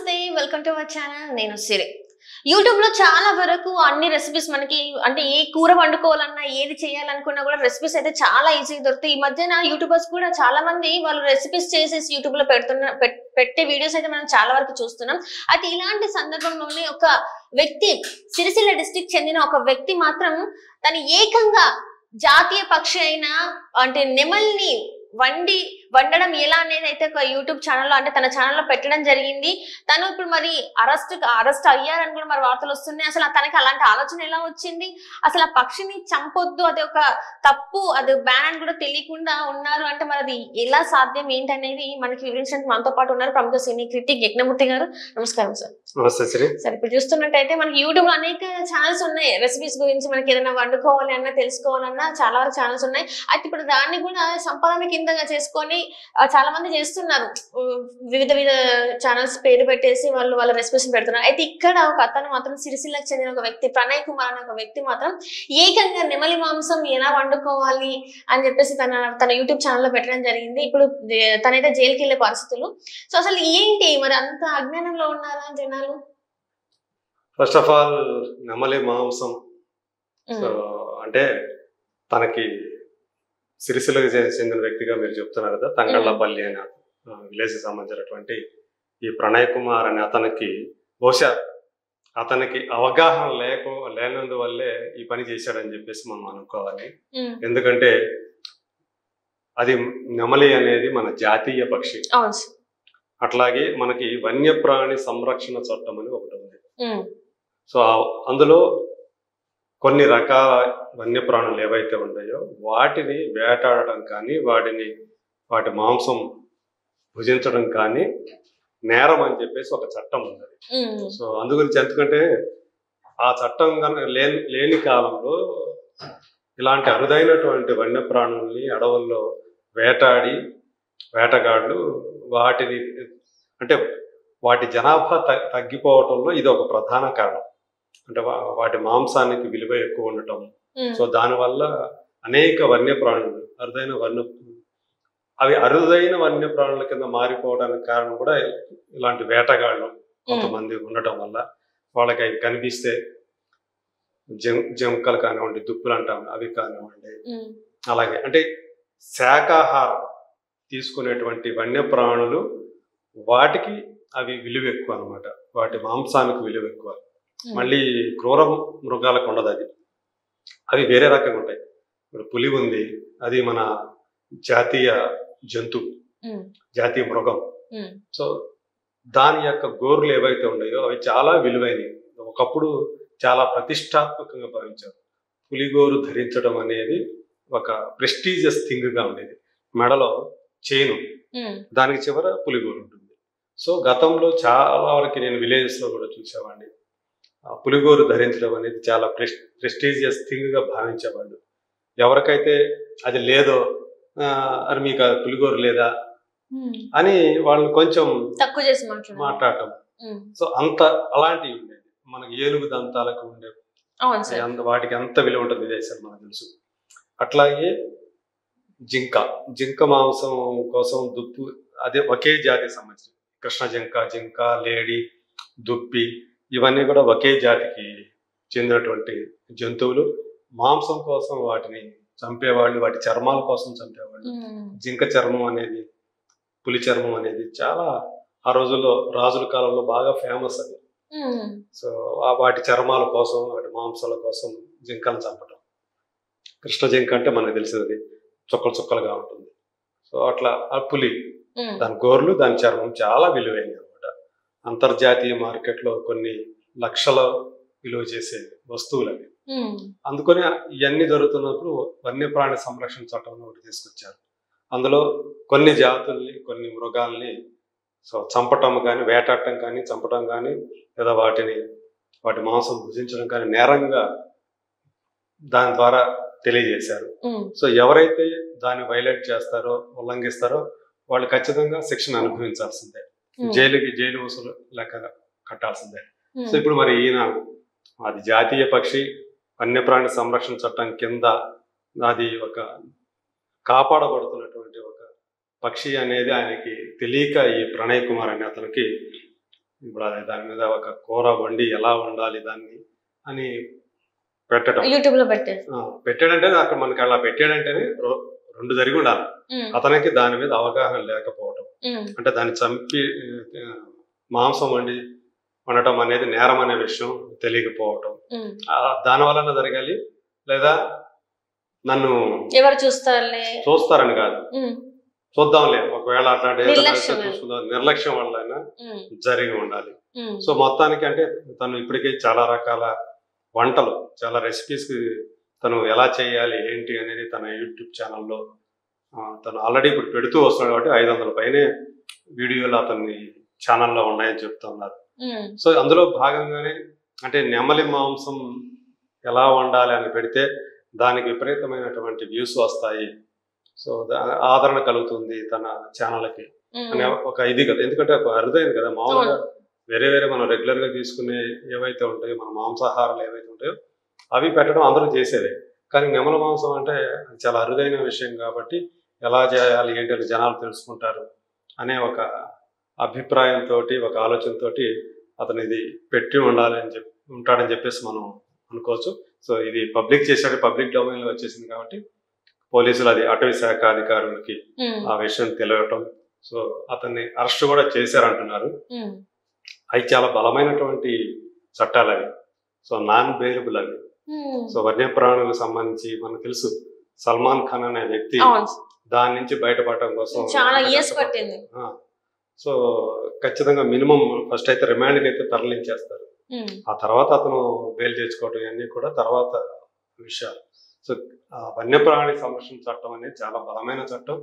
నమస్తే welcome to our channel నేను సిరి YouTube లో చాలా వరకు అన్ని రెసిపీస్ మనకి అంటే ఏ కూర వండుకోవాలన్నా ఏది చేయాలనుకున్నా కూడా రెసిపీస్ అయితే చాలా ఈజీగా దొరుకుతాయి. ఈ మధ్యన యూట్యూబర్స్ కూడా చాలా మంది వాళ్ళు రెసిపీస్ చేసేసి యూట్యూబ్ లో పెట్టే వీడియోస్ అయితే మనం చాలా వరకు చూస్తున్నాం. అయితే ఇలాంటి సందర్భంలోనే ఒక వ్యక్తి సిరిసిల్ల డిస్ట్రిక్ట్ చెందిన ఒక వ్యక్తి మాత్రం తన ఏకంగా జాతీయ పక్షి అయిన అంటే నెమల్ని వండడం ఎలా అనేది అయితే ఒక యూట్యూబ్ ఛానల్లో అంటే తన ఛానల్లో పెట్టడం జరిగింది. తను ఇప్పుడు మరి అరెస్ట్ అయ్యారని కూడా మరి వార్తలు వస్తున్నాయి. అసలు తనకి అలాంటి ఆలోచన ఎలా వచ్చింది, అసలు ఆ పక్షిని చంపొద్దు, అది ఒక తప్పు, అది బ్యాన్ అని కూడా తెలియకుండా ఉన్నారు అంటే మరి అది ఎలా సాధ్యం ఏంటనేది మనకి వివరించడానికి మనతో పాటు ఉన్నారు ప్రముఖ సినీ క్రిటిక్ యజ్ఞమూర్తి గారు. నమస్కారం సార్. నమస్తే శ్రీ. సార్, ఇప్పుడు చూస్తున్నట్టయితే మనకి యూట్యూబ్ లో అనేక ఛానల్స్ ఉన్నాయి రెసిపీస్ గురించి, మనకి ఏదైనా వండుకోవాలి అన్నా తెలుసుకోవాలన్నా చాలా వరకు ఛానల్స్ ఉన్నాయి. అయితే ఇప్పుడు దాన్ని కూడా సంపాదన కిందగా చేసుకొని చాలా మంది చేస్తున్నారు. వివిధ ఛానల్స్ పేరు పెట్టేసి వాళ్ళ రెసిపీస్ పెడుతున్నారు. అయితే ఇక్కడ ఒక అతను మాత్రం సిరిసిల్లకు చెందిన ఒక వ్యక్తి ప్రణయ్ కుమార్ అనే ఒక వ్యక్తి మాత్రం ఏకంగా నెమలి మాంసం ఎలా వండుకోవాలి అని చెప్పేసి తన యూట్యూబ్ ఛానల్లో పెట్టడం జరిగింది. ఇప్పుడు తనైతే జైలుకి వెళ్ళే పరిస్థితులు. సో అసలు ఏంటి మరి అంత అజ్ఞానంలో ఉన్నారా జనాలు? ఫస్ట్ ఆఫ్ ఆల్ నెమలి మాంసం అంటే తనకి సిరిసిల్లకు చెందిన వ్యక్తిగా మీరు చెప్తున్నారు కదా, తంగళ్ళపల్లి అనే విలేజ్ సంబంధించినటువంటి ఈ ప్రణయ్ కుమార్ అనే అతనికి బహుశా అతనికి అవగాహన లేనందువల్లే ఈ పని చేశాడని చెప్పేసి మనం అనుకోవాలి. ఎందుకంటే అది నెమలి అనేది మన జాతీయ పక్షి. అట్లాగే మనకి వన్యప్రాణి సంరక్షణ చట్టం అని ఒకటి ఉంది. సో అందులో కొన్ని రకాల వన్యప్రాణులు ఏవైతే ఉన్నాయో వాటిని వేటాడటం కానీ వాటి మాంసం భుజించడం కానీ నేరం అని చెప్పేసి ఒక చట్టం ఉంది. సో అందు గురించి ఎందుకంటే ఆ చట్టం కనుక లేని కాలంలో ఇలాంటి అరుదైనటువంటి వన్యప్రాణుల్ని అడవుల్లో వేటగాళ్ళు వాటిని అంటే వాటి జనాభా తగ్గిపోవటంలో ఇది ఒక ప్రధాన కారణం. అంటే వాటి మాంసానికి విలువ ఎక్కువ ఉండటం. సో దానివల్ల అనేక వన్యప్రాణులు అరుదైన వన్యప్రాణుల కింద మారిపోవడానికి కారణం కూడా ఇలాంటి వేటగాళ్ళు కొంతమంది ఉండటం వల్ల వాళ్ళకి అవి కనిపిస్తే జంకలు కానివ్వండి, దుప్పులు అంటాం అవి కానివ్వండి, అలాగే అంటే శాకాహారం తీసుకునేటువంటి వన్యప్రాణులు వాటికి అవి విలువ ఎక్కువ అనమాట. వాటి మాంసానికి విలువ ఎక్కువ. మళ్ళీ క్రూర మృగాలకు ఉండదు అది, అవి వేరే రకంగా ఉంటాయి. ఇప్పుడు పులి ఉంది, అది మన జాతీయ జంతువు, జాతీయ మృగం. సో దాని యొక్క గోర్లు ఏవైతే ఉన్నాయో అవి చాలా విలువైనవి. ఒకప్పుడు చాలా ప్రతిష్టాత్మకంగా భావించారు. పులిగోరు ధరించడం అనేది ఒక ప్రెస్టీజియస్ థింగ్ గా ఉండేది. మెడలో చైను, దానికి చివర పులిగోరు ఉంటుంది. సో గతంలో చాలా వరకు నేను విలేజెస్ లో కూడా చూసేవాడిని. పులిగోరు ధరించడం అనేది చాలా ప్రెస్టీజియస్ థింగ్ గా భావించేవాళ్ళు. ఎవరికైతే అది లేదో అని మీకు పులిగోరు లేదా అని వాళ్ళు కొంచెం తక్కువ చేసి మాట్లాడటం. సో అలాంటివి ఉండేది. మనకి ఏనుగు దంతాలకు ఉండే వాటికి అంత విలువ ఉంటుంది విదేశాలు మనకు తెలుసు. అట్లాగే జింక మాంసం కోసం దుప్పు, అదే ఒకే జాతికి సంబంధించి కృష్ణ జింక, లేడి, దుప్పి ఇవన్నీ కూడా ఒకే జాతికి చెందినటువంటి జంతువులు. మాంసం కోసం వాటిని చంపేవాళ్ళు, వాటి చర్మాల కోసం చంపేవాళ్ళు. జింక చర్మం అనేది, పులి చర్మం అనేది చాలా ఆ రోజుల్లో రాజుల కాలంలో బాగా ఫేమస్ అది. సో వాటి చర్మాల కోసం, వాటి మాంసాల కోసం జింకను చంపటం. కృష్ణ జింక అంటే మనకు తెలిసినది చుక్కలుగా ఉంటుంది. సో అట్లా ఆ పులి, దాని గోర్లు, దాని చర్మం చాలా విలువైనది అనమాట. అంతర్జాతీయ మార్కెట్లో కొన్ని లక్షల విలువ చేసే వస్తువులు అవి. అందుకని ఇవన్నీ జరుగుతున్నప్పుడు వన్యప్రాణి సంరక్షణ చట్టం ఒకటి తీసుకొచ్చారు. అందులో కొన్ని జాతుల్ని, కొన్ని మృగాల్ని చంపటం కానీ, వేటాడటం కానీ, చంపటం కానీ, లేదా వాటి మాంసం భుజించడం కానీ నేరంగా దాని ద్వారా తెలియజేశారు. సో ఎవరైతే దాన్ని వైలేట్ చేస్తారో, ఉల్లంఘిస్తారో వాళ్ళు ఖచ్చితంగా శిక్షణ అనుభవించాల్సిందే, జైలు వసూలు లెక్క కట్టాల్సిందే. సో ఇప్పుడు మరి ఈయన అది జాతీయ పక్షి, వన్యప్రాణి సంరక్షణ చట్టం కింద అది ఒక కాపాడబడుతున్నటువంటి ఒక పక్షి అనేది ఆయనకి తెలియక ఈ ప్రణయ్ కుమార్ అనే అతనికి ఇప్పుడు అది దాని మీద ఒక కూర వండి ఎలా వండాలి దాన్ని అని పెట్టడం. యూట్యూబ్ లో పెట్టారు. పెట్టాడంటే అక్కడ మనకి అలా పెట్టాడంటేనే రెండు జరిగి ఉండాలి. అతనికి దాని మీద అవగాహన లేకపోవటం, అంటే దాన్ని చంపి మాంసం వండటం అనేది నేరం అనే విషయం తెలియకపోవటం, దాని వలన జరగాలి. లేదా నన్ను ఎవరు చూస్తారని కాదు, చూద్దాంలే ఒకవేళ అట్లాంటి నిర్లక్ష్యం వల్ల జరిగి ఉండాలి. సో మొత్తానికి అంటే తను ఇప్పటికే చాలా రకాల వంటలు, చాలా రెసిపీస్ తను ఎలా చేయాలి ఏంటి అనేది తన యూట్యూబ్ ఛానల్లో తను ఆల్రెడీ ఇప్పుడు పెడుతూ వస్తున్నాడు కాబట్టి 500 పైనే వీడియోలు అతని ఛానల్లో ఉన్నాయని చెప్తున్నారు. సో అందులో భాగంగానే అంటే నెమలి మాంసం ఎలా వండాలి అని పెడితే దానికి విపరీతమైనటువంటి వ్యూస్ వస్తాయి, సో ఆదరణ కలుగుతుంది తన ఛానల్కి అనే ఒక ఇది కదా. ఎందుకంటే అరుదైంది కదా, మామూలుగా వేరే వేరే మనం రెగ్యులర్ గా తీసుకునే ఏవైతే ఉంటాయో, మన మాంసాహారాలు ఏవైతే ఉంటాయో అవి పెట్టడం అందరూ చేసేదే. కానీ నెమల మాంసం అంటే చాలా అరుదైన విషయం కాబట్టి ఎలా చేయాలి ఏంటి అని జనాలు తెలుసుకుంటారు అనే ఒక అభిప్రాయంతో, ఒక ఆలోచనతో అతను ఇది పెట్టి ఉంటాడని చెప్పేసి మనం అనుకోవచ్చు. సో ఇది పబ్లిక్ చేశాడు, పబ్లిక్ డొమైన్ లో వచ్చేసింది కాబట్టి పోలీసులు అది అటవీ శాఖ అధికారులకి ఆ విషయం తెలియటం, సో అతన్ని అరెస్ట్ కూడా చేశారంటున్నారు. అవి చాలా బలమైనటువంటి చట్టాలు అవి, సో నాన్ బెయిలబుల్ అవి. సో వన్యప్రాణులకు సంబంధించి మనకు తెలుసు, సల్మాన్ ఖాన్ అనే వ్యక్తి దాని నుంచి బయటపడటం కోసం చాలా ఇయర్స్ పట్టింది. సో ఖచ్చితంగా మినిమం ఫస్ట్ అయితే రిమాండ్కి అయితే తరలించేస్తారు, ఆ తర్వాత అతను బెయిల్ తెచ్చుకోవటం ఇవన్నీ కూడా తర్వాత విషయాలు. సో వన్యప్రాణి సంరక్షణ చట్టం అనేది చాలా బలమైన చట్టం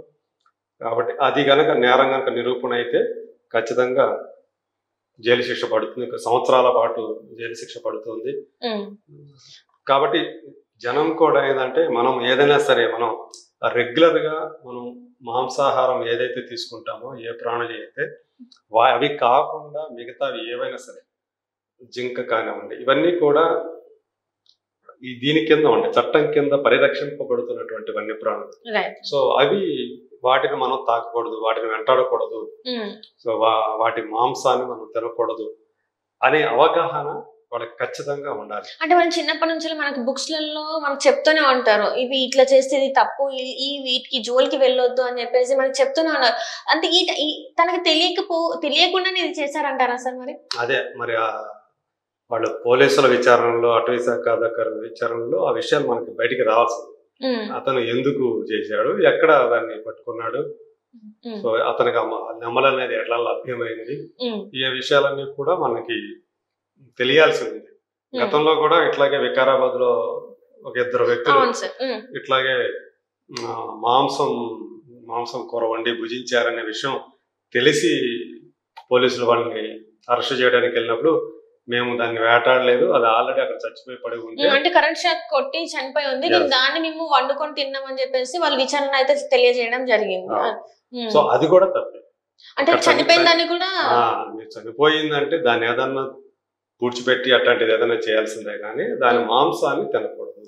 కాబట్టి అది కనుక నేరం కనుక నిరూపణ అయితే ఖచ్చితంగా జైలు శిక్ష పడుతుంది, సంవత్సరాల పాటు జైలు శిక్ష పడుతుంది. కాబట్టి జనం కూడా ఏంటంటే మనం ఏదైనా సరే మనం రెగ్యులర్ గా మనం మాంసాహారం ఏదైతే తీసుకుంటామో, ఏ ప్రాణులు అయితే అవి కాకుండా మిగతావి ఏవైనా సరే, జింక కానివ్వండి, ఇవన్నీ కూడా దీని కింద ఉంటాయి, చట్టం కింద పరిరక్షింపబడుతున్నటువంటి వన్యప్రాణులు. సో అవి వాటిని మనం తాకకూడదు, వాటిని వెంటాడకూడదు, సో వాటి మాంసాన్ని మనం తినకూడదు అనే అవగాహన వాళ్ళకి ఖచ్చితంగా ఉండాలి. అంటే మనం చిన్నప్పటి నుంచి మనకి బుక్స్ లలో మనకు చెప్తూనే ఉంటారు, ఇవి ఇట్లా చేస్తే ఇది తప్పు, ఈ వీటికి జోలికి వెళ్ళొద్దు అని చెప్పేసి మనకి చెప్తూనే ఉన్నారు. అంటే తనకు తెలియకుండానే ఇది చేశారంటారా సార్? అదే మరి వాళ్ళు పోలీసుల విచారణలో, అటవీ శాఖ అధికారుల విచారణలో ఆ విషయాలు మనకి బయటికి రావాల్సింది. అతను ఎందుకు చేశాడు, ఎక్కడ దాన్ని పట్టుకున్నాడు, సో అతనికి నెమలు అనేది ఎట్లా లభ్యమైంది, ఈ విషయాలన్నీ కూడా మనకి తెలియాల్సి ఉంది. గతంలో కూడా ఇట్లాగే వికారాబాద్ లో ఒక 2 వ్యక్తులు ఇట్లాగే మాంసం కూర వండి భుజించారనే విషయం తెలిసి పోలీసులు వాళ్ళని అరెస్ట్ చేయడానికి వెళ్ళినప్పుడు మేము దాన్ని వేటాడలేదు, అది ఆల్రెడీ అక్కడ చచ్చిపోయి పడి ఉంటే, అంటే కరెంట్ షాక్ కొట్టి చనిపోయి ఉంది, దాన్ని మేము వండుకొని తిన్నామని చెప్పేసి వాళ్ళు విచారణ అయితే తెలియజేయడం జరిగింది. సో అది కూడా తప్పే. అంటే చనిపోయిందని కూడా, మీరు చనిపోయిందంటే దాన్ని ఏదన్నా పూడ్చిపెట్టి అట్లాంటిది ఏదైనా చేయాల్సిందే కానీ దాని మాంసాన్ని తినకూడదు,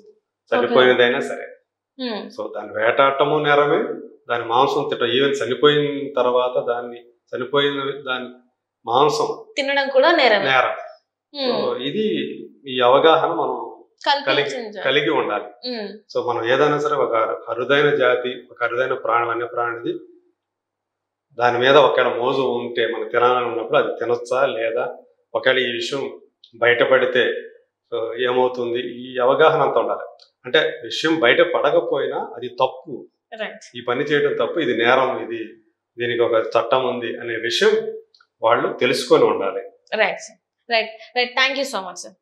చనిపోయినదైనా సరే. సో దాన్ని వేటాడటము నేరమే, దాని మాంసం తినడం, ఈవెన్ చనిపోయిన తర్వాత దాని మాంసం తినడం కూడా నేరం. సో ఇది ఈ అవగాహన మనం కలిగి ఉండాలి. సో మనం ఏదైనా సరే ఒక అరుదైన జాతి, ఒక అరుదైన వన్యప్రాణిది, దాని మీద ఒకవేళ మోజు ఉంటే మనం తినాలని ఉన్నప్పుడు అది తినొచ్చా లేదా, ఒకవేళ ఈ విషయం బయటపడితే ఏమవుతుంది, ఈ అవగాహన అంతా ఉండాలి. అంటే విషయం బయట పడకపోయినా అది తప్పు, ఈ పని చేయడం తప్పు, ఇది నేరం, దీనికి ఒక చట్టం ఉంది అనే విషయం వాళ్ళు తెలుసుకొని ఉండాలి. Right right right thank you so much sir.